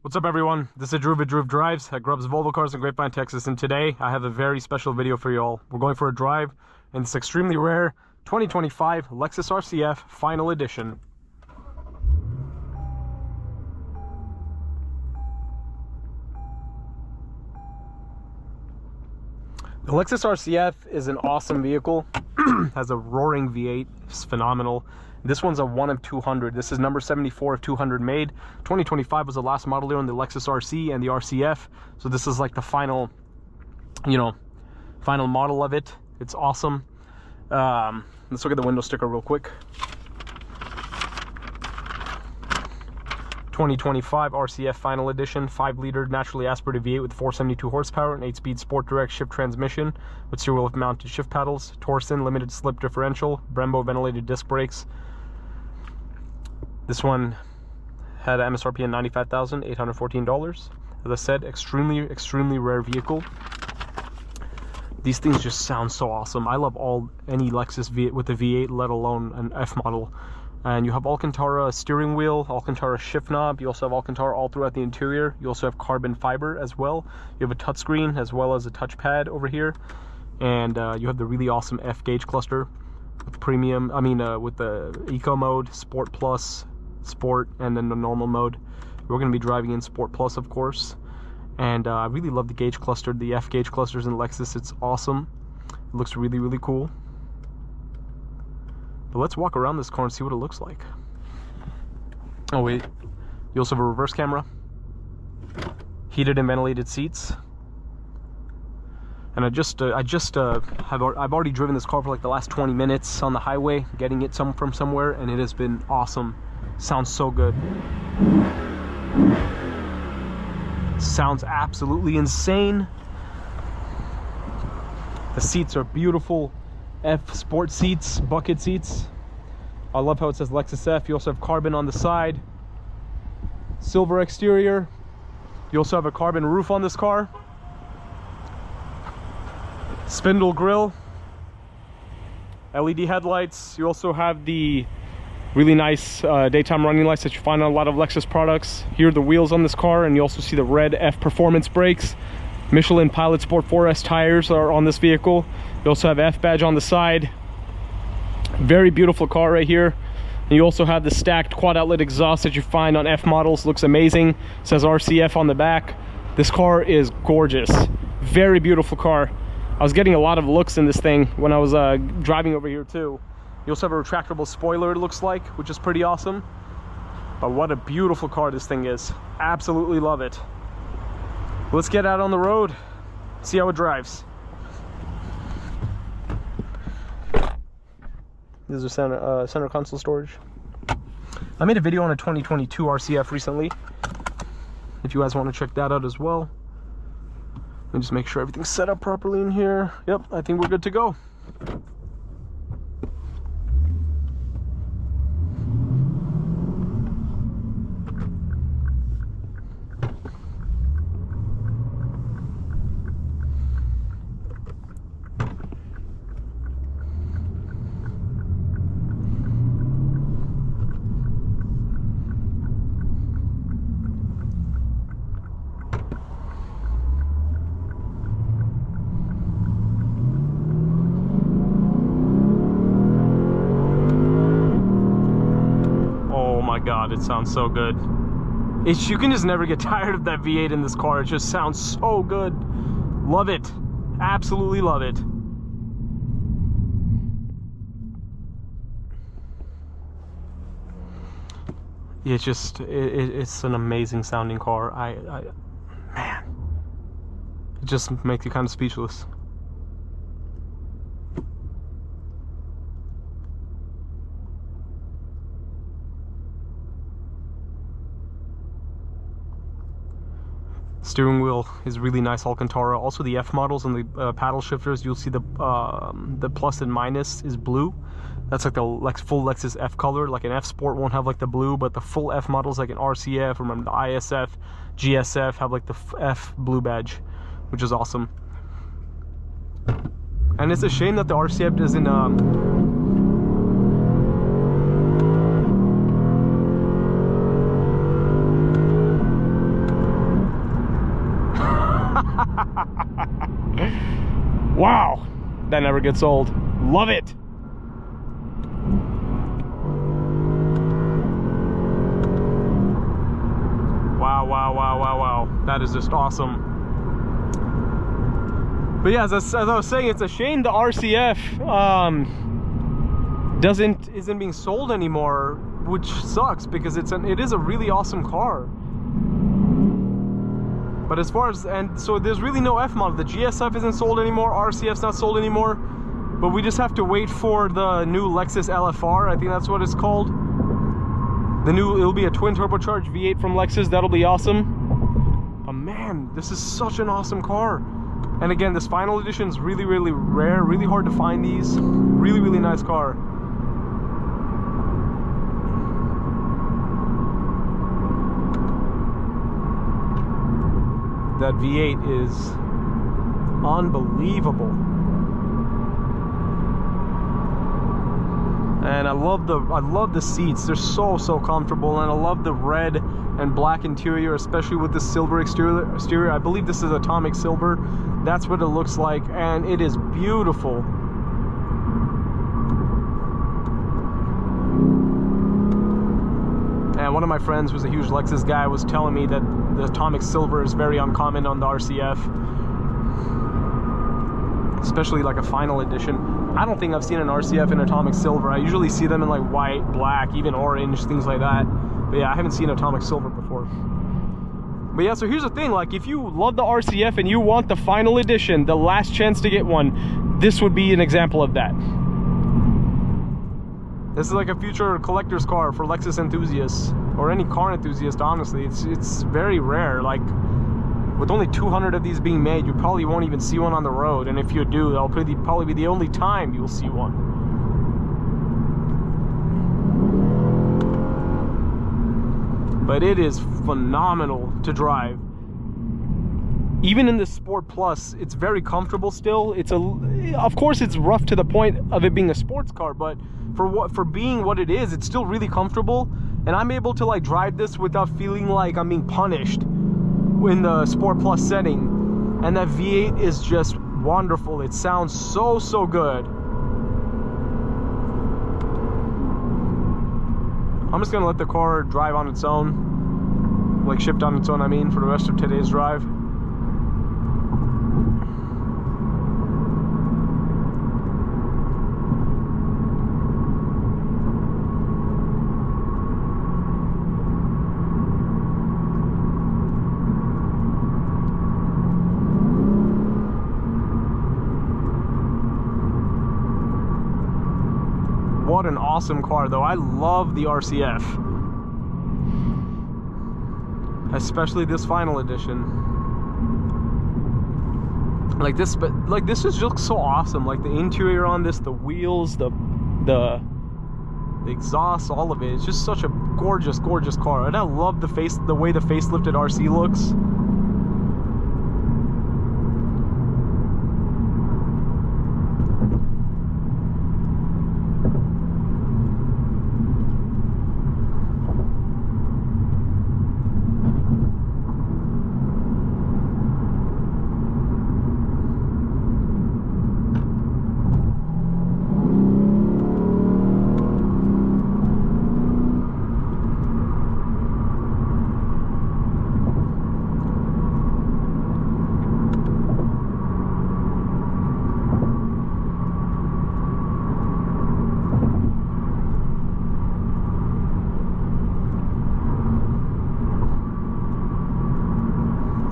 What's up, everyone? This is Drew with Drew Drives at Grubbs Volvo Cars in Grapevine, Texas, and today I have a very special video for y'all. We're going for a drive in this extremely rare 2025 Lexus RCF Final Edition. The Lexus RCF is an awesome vehicle. Has a roaring V8, it's phenomenal. This one's a 1 of 200. This is number 74 of 200 made. 2025 was the last model year on the Lexus RC and the RCF. So this is like the final, final model of it. It's awesome. Let's look at the window sticker real quick. 2025 RCF Final Edition, 5-liter naturally aspirated V8 with 472 horsepower, an 8-speed sport direct shift transmission with serial mounted shift paddles, Torsen limited slip differential, Brembo ventilated disc brakes. This one had an MSRP of $95,814. As I said, extremely rare vehicle. These things just sound so awesome. I love any Lexus V8 with a V8, let alone an F model. And you have Alcantara steering wheel, Alcantara shift knob. You also have Alcantara all throughout the interior. You also have carbon fiber as well. You have a touchscreen as well as a touchpad over here. And you have the really awesome F gauge cluster with premium, with the Eco mode, Sport Plus, Sport, and then the normal mode. We're going to be driving in Sport Plus, of course. And I really love the gauge cluster, the F gauge clusters in Lexus. It's awesome. It looks really cool. But let's walk around this car and see what it looks like. Oh wait, you also have a reverse camera, heated and ventilated seats, and I've already driven this car for like the last 20 minutes on the highway, getting it from somewhere, and it has been awesome. Sounds so good. Sounds absolutely insane. The seats are beautiful. F sport seats, bucket seats. I love how it says Lexus F. You also have carbon on the side, silver exterior. You also have a carbon roof on this car, spindle grille, LED headlights. You also have the really nice daytime running lights that you find on a lot of Lexus products. Here are the wheels on this car, and you also see the red F performance brakes. Michelin Pilot Sport 4S tires are on this vehicle. You also have F badge on the side. Very beautiful car right here. And you also have the stacked quad outlet exhaust that you find on F models. Looks amazing. It says RCF on the back. This car is gorgeous. Very beautiful car. I was getting a lot of looks in this thing when I was driving over here too. You also have a retractable spoiler, it looks like, which is pretty awesome. But what a beautiful car this thing is. Absolutely love it. Let's get out on the road, see how it drives. This is center console storage. I made a video on a 2022 RCF recently, if you guys want to check that out as well. Let me just make sure everything's set up properly in here. Yep, I think we're good to go. God, it sounds so good. You can just never get tired of that V8 in this car. It just sounds so good. Love it. Absolutely love it. It's just, it's an amazing sounding car. Man, it just makes you kind of speechless. Steering wheel is really nice Alcantara. Also the F models and the paddle shifters, you'll see the plus and minus is blue. That's like the full Lexus F color. Like an F Sport won't have like the blue, but the full F models like an RCF, remember the ISF, GSF have like the F blue badge, which is awesome. And it's a shame that the RCF doesn't Wow, that never gets old. Love it. Wow, wow, wow, wow, wow. That is just awesome. But yeah, as I was saying, it's a shame the RCF isn't being sold anymore, which sucks because it is a really awesome car. But as far as, and so there's really no F model. The GSF isn't sold anymore, RCF's not sold anymore, but we just have to wait for the new Lexus LFR. I think that's what it's called. It'll be a twin turbocharged V8 from Lexus. That'll be awesome. But man, this is such an awesome car. And again, this final edition is really, really rare, really hard to find these. Really, really nice car. That V8 is unbelievable. And I love the seats. They're so comfortable, and I love the red and black interior, especially with the silver exterior. I believe this is atomic silver. That's what it looks like, and it is beautiful. And one of my friends who's a huge Lexus guy was telling me that the atomic silver is very uncommon on the RCF, especially like a final edition. I don't think I've seen an RCF in atomic silver. I usually see them in like white, black, even orange, things like that. But yeah, I haven't seen atomic silver before. But yeah, so here's the thing, like if you love the RCF and you want the final edition, the last chance to get one, this would be an example of that. This is like a future collector's car for Lexus enthusiasts, or any car enthusiast, honestly. It's very rare. Like, with only 200 of these being made, you probably won't even see one on the road. And if you do, that'll probably be the only time you'll see one. But it is phenomenal to drive. Even in the Sport Plus, it's very comfortable still. Of course, it's rough to the point of it being a sports car, but for being what it is, it's still really comfortable. And I'm able to like drive this without feeling like I'm being punished in the Sport Plus setting. And that V8 is just wonderful. It sounds so good. I'm just gonna let the car drive on its own, like shift on its own, I mean, for the rest of today's drive. What an awesome car though. I love the RCF, especially this final edition. Like this, but like this just looks so awesome. Like the interior on this, the wheels, the exhaust, all of it. It's just such a gorgeous car. And I love the way the facelifted RC looks.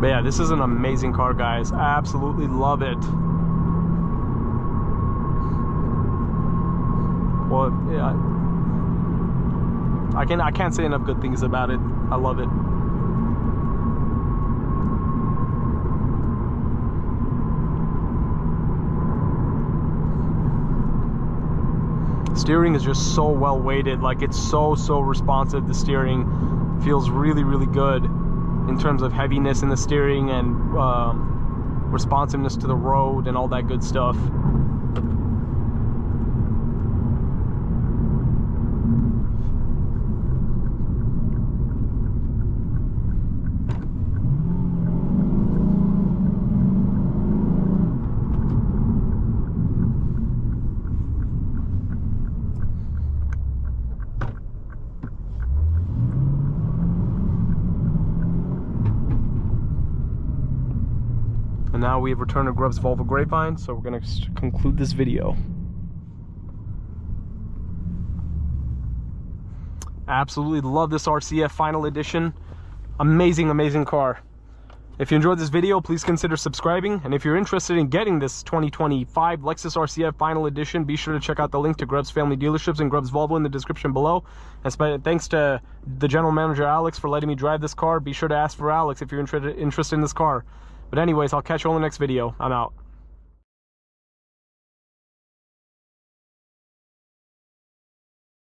But yeah, this is an amazing car, guys. I absolutely love it. Well, yeah, I can't say enough good things about it. I love it. Steering is just so well weighted. Like it's so responsive. The steering feels really good in terms of heaviness in the steering and responsiveness to the road and all that good stuff. And now we have returned to Grubb's Volvo Grapevine, so we're gonna conclude this video. Absolutely love this RCF Final Edition. Amazing, amazing car. If you enjoyed this video, please consider subscribing. And if you're interested in getting this 2025 Lexus RCF Final Edition, be sure to check out the link to Grubb's Family Dealerships and Grubb's Volvo in the description below. And thanks to the general manager, Alex, for letting me drive this car. Be sure to ask for Alex if you're interested in this car. But anyways, I'll catch you on the next video. I'm out.